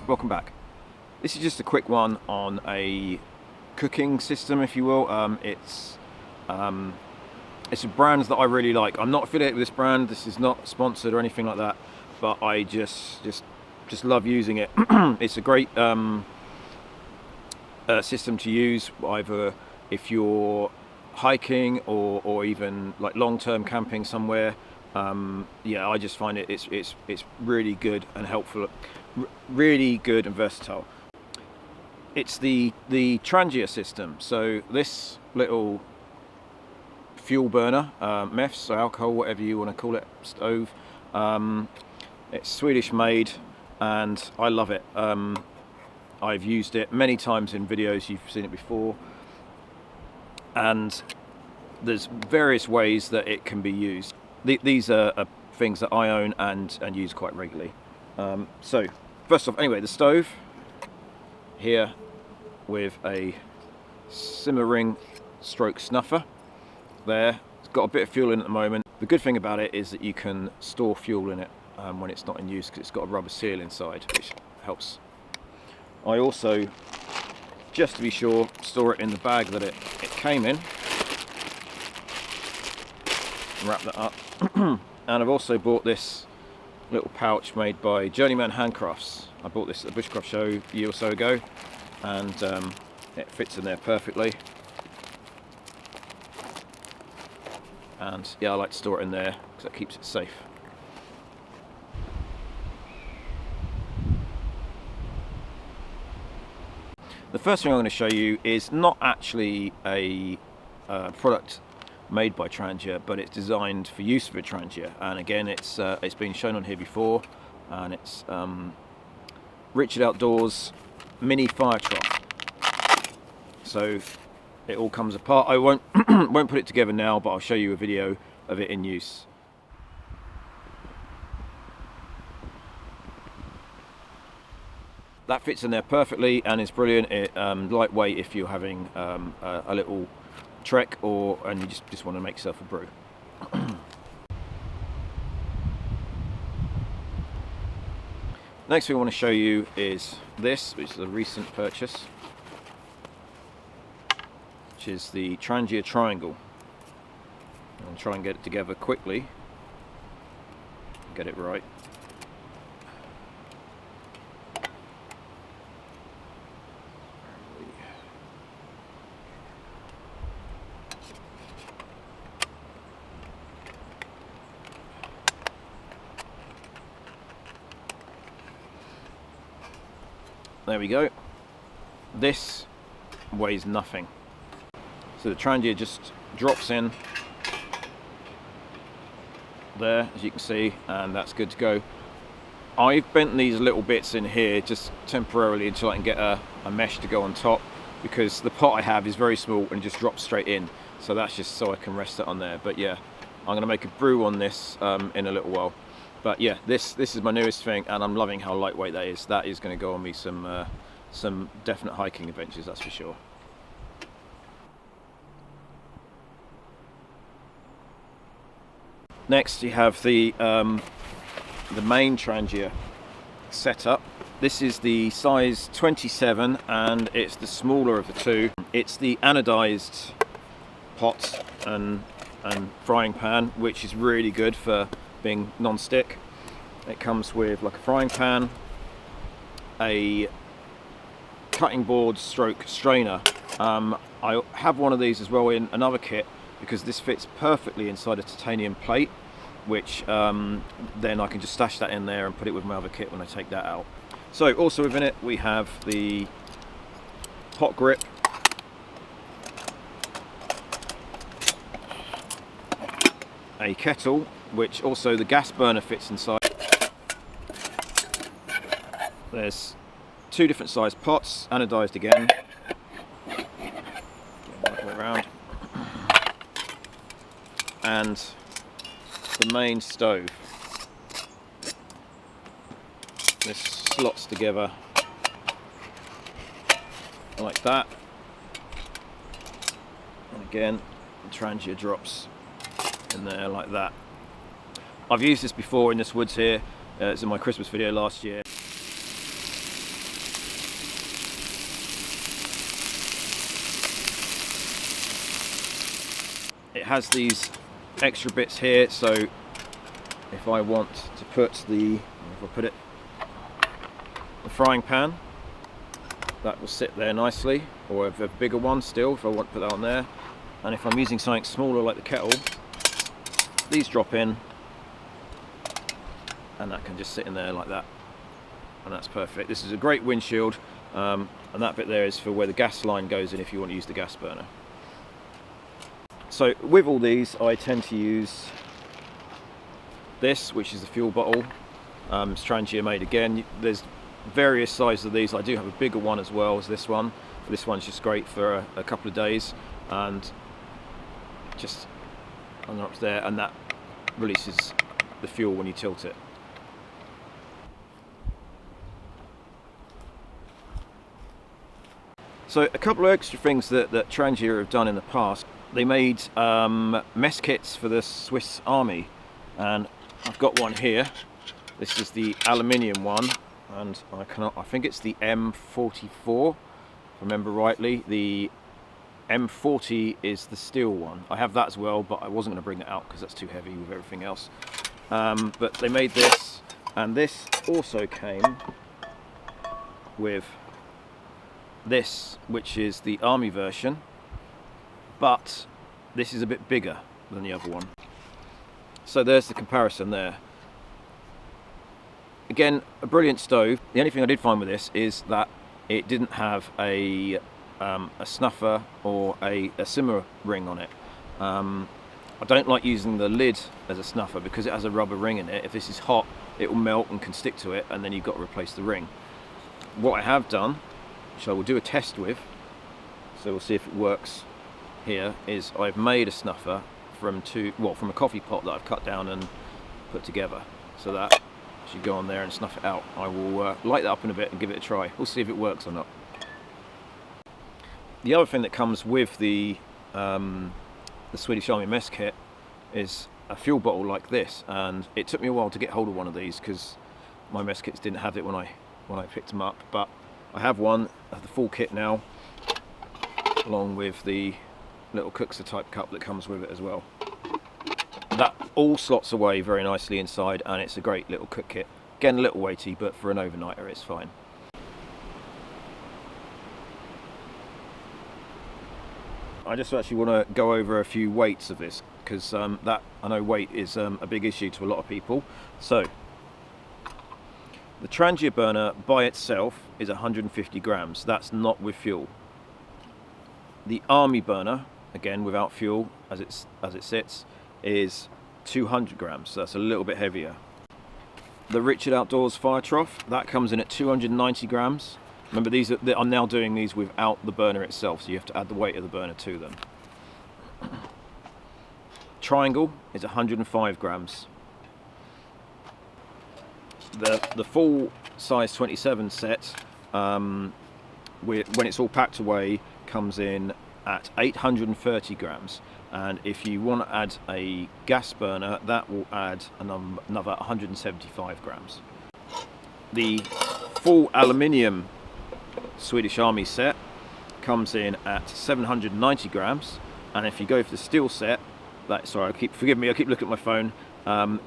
welcome back. This is just a quick one on a cooking system, if you will. It's a brand that I really like. I'm not affiliated with this brand. This is not sponsored or anything like that, but I just love using it. It's a great system to use either if you're hiking or even like long-term camping somewhere. Yeah, I just find it's really good and helpful, really good and versatile. It's the Trangia system. So this little fuel burner, meths, so alcohol, whatever you want to call it, stove. It's Swedish made, and I love it. I've used it many times in videos. You've seen it before, and there's various ways that it can be used. These are things that I own and use quite regularly. So first off, anyway, the stove here with a simmering stroke snuffer there. It's got a bit of fuel in at the moment. The good thing about it is that you can store fuel in it when it's not in use, because it's got a rubber seal inside, which helps. I also, just to be sure, store it in the bag that it came in. Wrap that up. And I've also bought this little pouch made by Journeyman Handcrafts. I bought this at the Bushcraft show a year or so ago, and it fits in there perfectly. And yeah, I like to store it in there because that keeps it safe. The first thing I'm going to show you is not actually a product made by Trangia, but it's designed for use with Trangia. And again, it's been shown on here before, and it's Richard Outdoors mini fire trough. So it all comes apart. I won't put it together now, but I'll show you a video of it in use. That fits in there perfectly and is brilliant. It lightweight if you're having a little trek and you just want to make yourself a brew. Next thing I want to show you is this, which is a recent purchase, which is the Trangia Triangle. I'll try and get it together quickly, get it right. There we go. This weighs nothing. So the Trangia just drops in there, as you can see, and that's good to go. I've bent these little bits in here just temporarily until I can get a mesh to go on top, because the pot I have is very small and just drops straight in. So that's just so I can rest it on there. But yeah, I'm going to make a brew on this in a little while. But yeah, this is my newest thing, and I'm loving how lightweight that is. That is going to go on me some definite hiking adventures, that's for sure. Next, you have the main Trangia setup. This is the size 27, and it's the smaller of the two. It's the anodized pot and frying pan, which is really good for being non-stick. It comes with like a frying pan, a cutting board stroke strainer. I have one of these as well in another kit, because this fits perfectly inside a titanium plate, which then I can just stash that in there and put it with my other kit when I take that out. So also within it we have the pot grip, a kettle, which also the gas burner fits inside. There's two different size pots, anodized again. Right the way around. And the main stove. This slots together like that. And again, the Trangia drops in there like that. I've used this before in this woods here. It's in my Christmas video last year. has these extra bits here, so if I want to put the frying pan, that will sit there nicely, or a bigger one still if I want to put that on there. And if I'm using something smaller like the kettle, these drop in and that can just sit in there like that, and that's perfect. This is a great windshield, and that bit there is for where the gas line goes in if you want to use the gas burner. So with all these, I tend to use this, which is the fuel bottle. It's Trangia made again. There's various sizes of these. I do have a bigger one as well as this one. This one's just great for a couple of days, and just up there, and that releases the fuel when you tilt it. So a couple of extra things that Trangia have done in the past. They made mess kits for the Swiss Army, and I've got one here. This is the aluminium one, and I think it's the M44, if I remember rightly. The M40 is the steel one. I have that as well, but I wasn't going to bring that out because that's too heavy with everything else. But they made this, and this also came with this, which is the Army version, but this is a bit bigger than the other one. So there's the comparison there. Again, a brilliant stove. The only thing I did find with this is that it didn't have a snuffer or a simmer ring on it. I don't like using the lid as a snuffer because it has a rubber ring in it. If this is hot, it will melt and can stick to it, and then you've got to replace the ring. What I have done, which I will do a test with, so we'll see if it works here, is I've made a snuffer from a coffee pot that I've cut down and put together, so that as you go on there and snuff it out. I will light that up in a bit and give it a try. We'll see if it works or not. The other thing that comes with the Swedish Army mess kit is a fuel bottle like this, and it took me a while to get hold of one of these because my mess kits didn't have it when I picked them up, but I have one of the full kit now, along with the little cookser type cup that comes with it as well. That all slots away very nicely inside, and it's a great little cook kit. Again, a little weighty, but for an overnighter it's fine. I just actually want to go over a few weights of this, because that, I know weight is a big issue to a lot of people. So the Trangia burner by itself is 150 grams. That's not with fuel. The Army burner, again without fuel, as it sits, is 200 grams. So that's a little bit heavier. The Richard Outdoors fire trough, that comes in at 290 grams. Remember, I'm now doing these without the burner itself, so you have to add the weight of the burner to them. Triangle is 105 grams. The full size 27 set, when it's all packed away, comes in at 830 grams. And if you want to add a gas burner, that will add another 175 grams. The full aluminium Swedish Army set comes in at 790 grams, and if you go for the steel set, forgive me, I keep looking at my phone,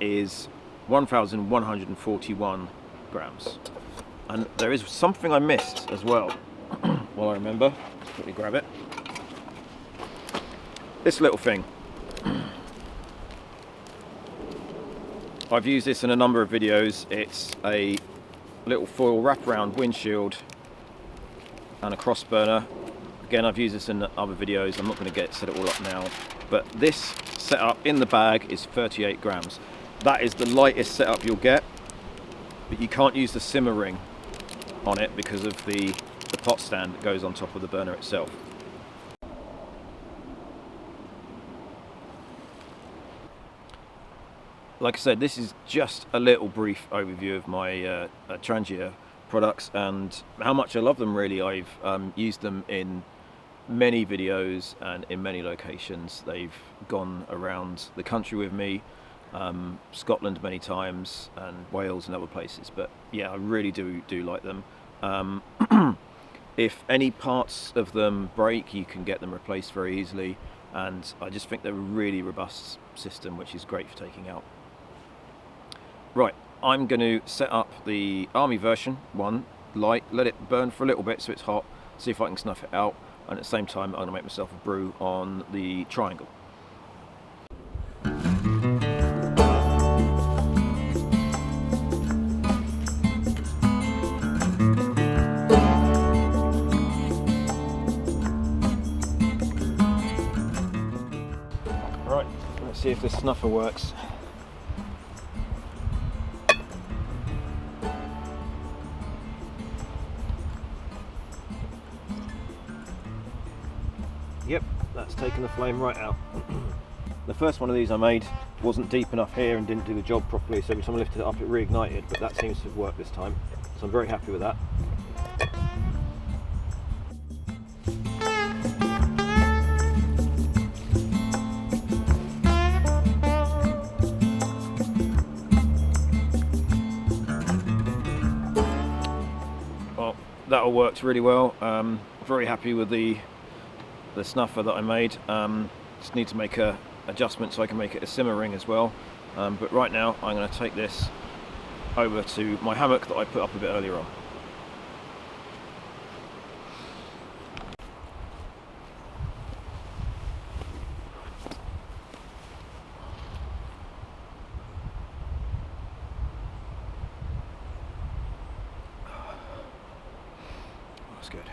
is 1,141 grams. And there is something I missed as well. Well, I remember. Let's quickly grab it. This little thing. I've used this in a number of videos. It's a little foil wraparound windshield and a cross burner. Again, I've used this in other videos. I'm not going to set it all up now, but this setup in the bag is 38 grams. That is the lightest setup you'll get, but you can't use the simmer ring on it because of the pot stand that goes on top of the burner itself. Like I said, this is just a little brief overview of my Trangia products and how much I love them. Really, I've used them in many videos and in many locations. They've gone around the country with me, Scotland many times, and Wales and other places. But yeah, I really do like them. If any parts of them break, you can get them replaced very easily. and I just think they're a really robust system, which is great for taking out. Right, I'm going to set up the Army version one light, let it burn for a little bit so it's hot, see if I can snuff it out, and at the same time I'm going to make myself a brew on the Triangle. Right, let's see if this snuffer works. Yep, that's taken the flame right out. The first one of these I made wasn't deep enough here and didn't do the job properly, so every time I lifted it up it reignited, but that seems to have worked this time, so I'm very happy with that. Well, that all worked really well. Very happy with the snuffer that I made. Just need to make a adjustment so I can make it a simmer ring as well. But right now I'm going to take this over to my hammock that I put up a bit earlier on. That's good.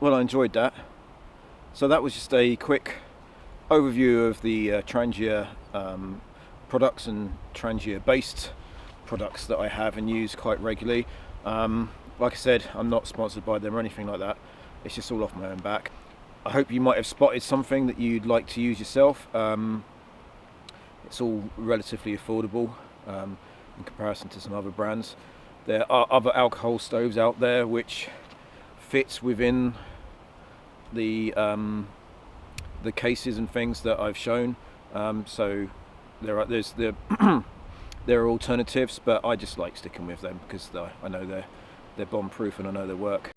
Well, I enjoyed that. So that was just a quick overview of the Trangia products and Trangia based products that I have and use quite regularly. Like I said, I'm not sponsored by them or anything like that. It's just all off my own back. I hope you might have spotted something that you'd like to use yourself. It's all relatively affordable in comparison to some other brands. There are other alcohol stoves out there which fits within the cases and things that I've shown, so there are alternatives, but I just like sticking with them because I know they're bomb proof and I know they work.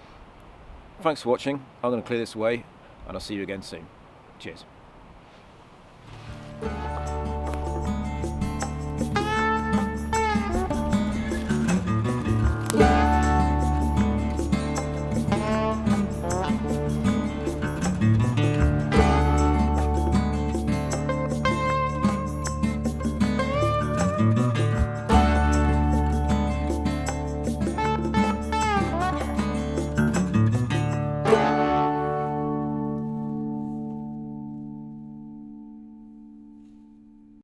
Thanks for watching. I'm going to clear this away and I'll see you again soon. Cheers.